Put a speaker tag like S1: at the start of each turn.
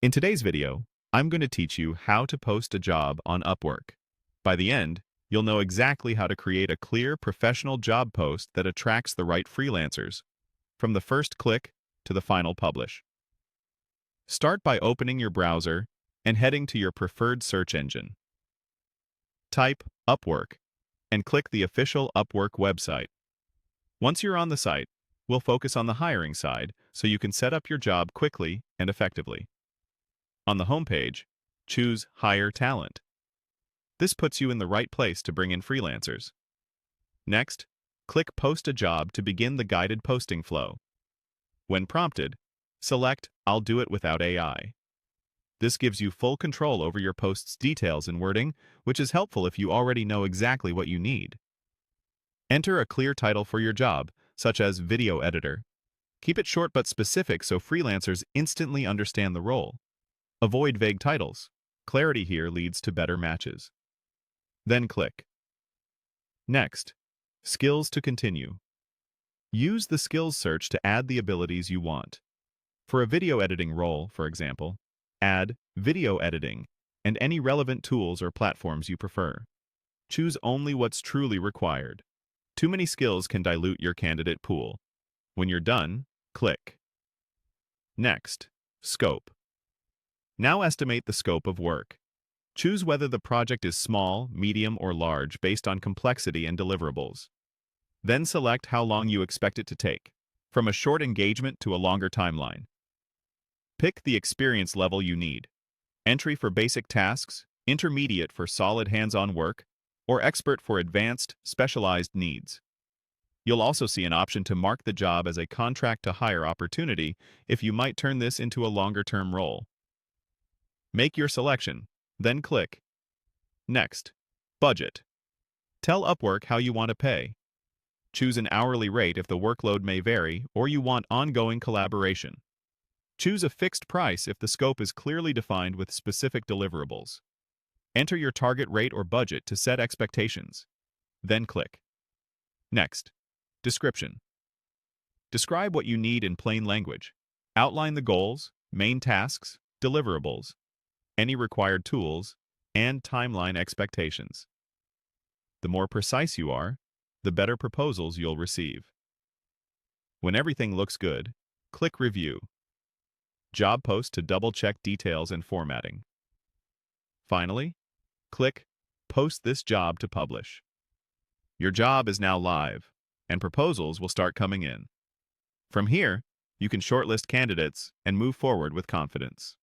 S1: In today's video, I'm going to teach you how to post a job on Upwork. By the end, you'll know exactly how to create a clear, professional job post that attracts the right freelancers, from the first click to the final publish. Start by opening your browser and heading to your preferred search engine. Type Upwork and click the official Upwork website. Once you're on the site, we'll focus on the hiring side so you can set up your job quickly and effectively. On the homepage, choose Hire Talent. This puts you in the right place to bring in freelancers. Next, click Post a Job to begin the guided posting flow. When prompted, select I'll do it without AI. This gives you full control over your post's details and wording, which is helpful if you already know exactly what you need. Enter a clear title for your job, such as Video Editor. Keep it short but specific so freelancers instantly understand the role. Avoid vague titles. Clarity here leads to better matches. Then click Next. Skills to continue. Use the skills search to add the abilities you want. For a video editing role, for example, add video editing and any relevant tools or platforms you prefer. Choose only what's truly required. Too many skills can dilute your candidate pool. When you're done, click Next. Scope. Now estimate the scope of work. Choose whether the project is small, medium, or large based on complexity and deliverables. Then select how long you expect it to take, from a short engagement to a longer timeline. Pick the experience level you need. Entry for basic tasks, intermediate for solid hands-on work, or expert for advanced, specialized needs. You'll also see an option to mark the job as a contract-to-hire opportunity if you might turn this into a longer-term role. Make your selection, then click Next. Budget. Tell Upwork how you want to pay. Choose an hourly rate if the workload may vary or you want ongoing collaboration. Choose a fixed price if the scope is clearly defined with specific deliverables. Enter your target rate or budget to set expectations. Then click Next. Description. Describe what you need in plain language. Outline the goals, main tasks, deliverables, any required tools, and timeline expectations. The more precise you are, the better proposals you'll receive. When everything looks good, click Review. Job post to double-check details and formatting. Finally, click Post this job to publish. Your job is now live, and proposals will start coming in. From here, you can shortlist candidates and move forward with confidence.